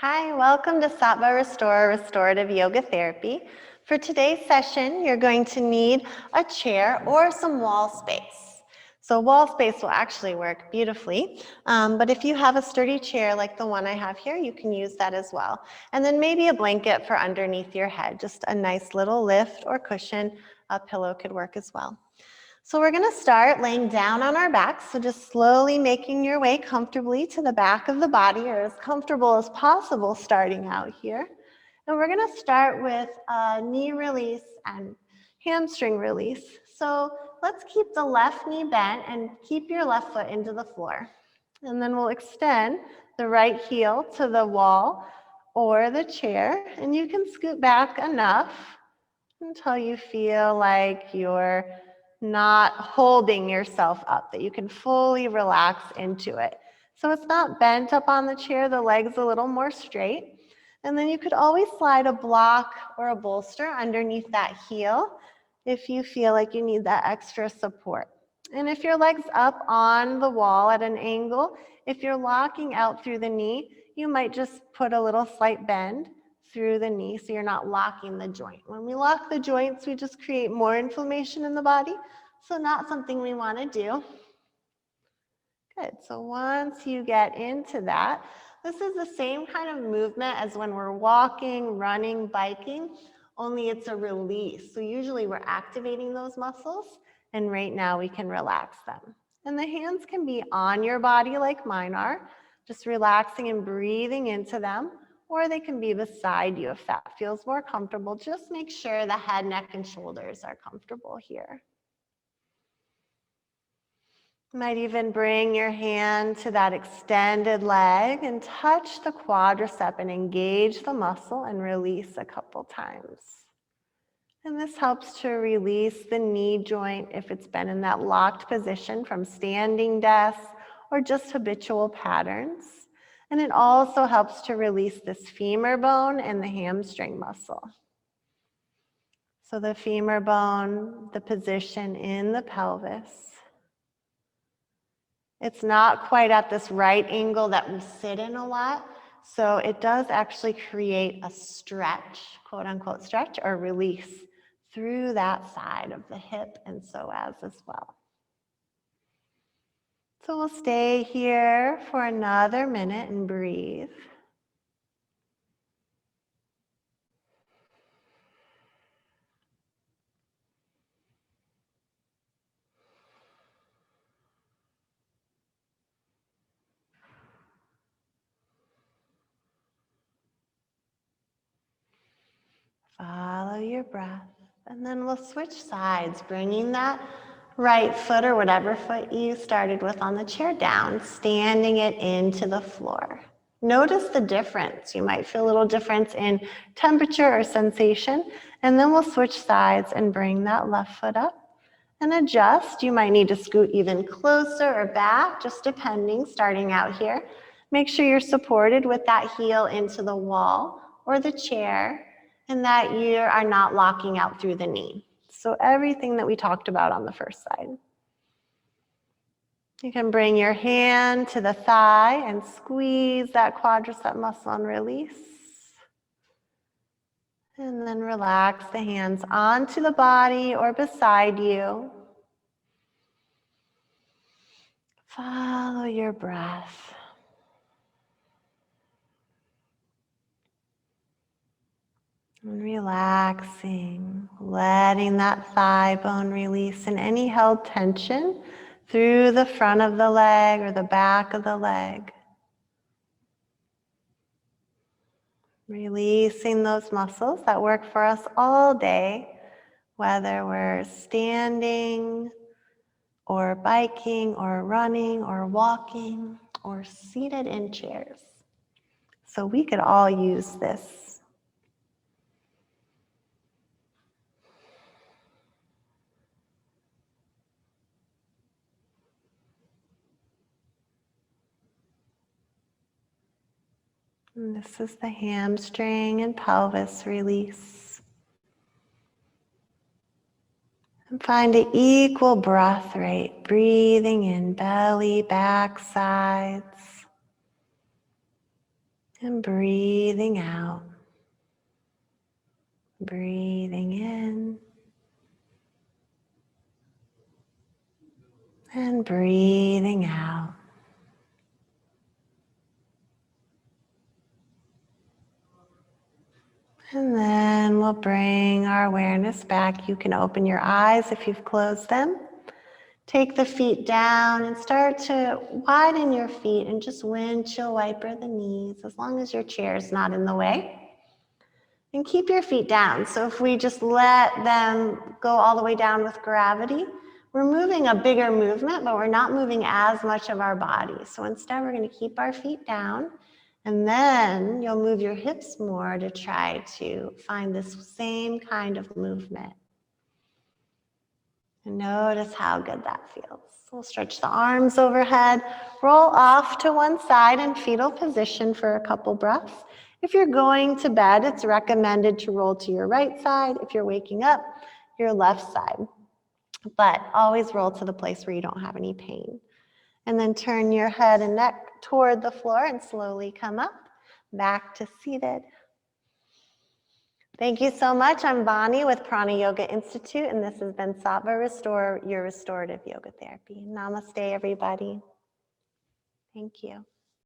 Hi, welcome to Sattva Restorative Yoga Therapy. For today's session, you're going to need a chair or some wall space. So wall space will actually work beautifully, but if you have a sturdy chair like the one I have here, you can use that as well. And then maybe a blanket for underneath your head, just a nice little lift or cushion. A pillow could work as well. So we're going to start laying down on our backs, so just slowly making your way comfortably to the back of the body, or as comfortable as possible starting out here. And we're going to start with a knee release and hamstring release. So let's keep the left knee bent and keep your left foot into the floor. And then we'll extend the right heel to the wall or the chair, and you can scoot back enough until you feel like you're not holding yourself up, that you can fully relax into it. So it's not bent up on the chair, the leg's a little more straight. And then you could always slide a block or a bolster underneath that heel if you feel like you need that extra support. And if your leg's up on the wall at an angle, if you're locking out through the knee, you might just put a little slight bend through the knee so you're not locking the joint. When we lock the joints, we just create more inflammation in the body, so not something we want to do. Good, so once you get into that, this is the same kind of movement as when we're walking, running, biking, only it's a release. So usually we're activating those muscles, and right now we can relax them. And the hands can be on your body like mine are, just relaxing and breathing into them, or they can be beside you if that feels more comfortable. Just make sure the head, neck, and shoulders are comfortable here. You might even bring your hand to that extended leg and touch the quadricep and engage the muscle and release a couple times. And this helps to release the knee joint if it's been in that locked position from standing desks or just habitual patterns. And it also helps to release this femur bone and the hamstring muscle. So the femur bone, the position in the pelvis. It's not quite at this right angle that we sit in a lot. So it does actually create a stretch, quote unquote stretch, or release through that side of the hip and psoas as well. So we'll stay here for another minute and breathe. Follow your breath, and then we'll switch sides, bringing that right foot or whatever foot you started with on the chair down, standing it into the floor. Notice the difference. You might feel a little difference in temperature or sensation, and then we'll switch sides and bring that left foot up and adjust. You might need to scoot even closer or back, just depending, starting out here. Make sure you're supported with that heel into the wall or the chair, and that you are not locking out through the knee. So everything that we talked about on the first side. You can bring your hand to the thigh and squeeze that quadricep muscle and release. And then relax the hands onto the body or beside you. Follow your breath. And relaxing, letting that thigh bone release and any held tension through the front of the leg or the back of the leg. Releasing those muscles that work for us all day, whether we're standing or biking or running or walking or seated in chairs. So we could all use this. And this is the hamstring and pelvis release. And find an equal breath rate, breathing in belly, back, sides. And breathing out. Breathing in. And breathing out. And then we'll bring our awareness back. You can open your eyes if you've closed them. Take the feet down and start to widen your feet and just windshield wiper the knees as long as your chair is not in the way. And keep your feet down. So if we just let them go all the way down with gravity, we're moving a bigger movement, but we're not moving as much of our body. So instead, we're going to keep our feet down, and then you'll move your hips more to try to find this same kind of movement. And notice how good that feels. We'll stretch the arms overhead, roll off to one side in fetal position for a couple breaths. If you're going to bed, it's recommended to roll to your right side. If you're waking up, your left side. But always roll to the place where you don't have any pain. And then turn your head and neck toward the floor and slowly come up, back to seated. Thank you so much. I'm Vani with PranaYoga Insitute, and this has been Sattva Restore Your Restorative Yoga Therapy. Namaste, everybody. Thank you.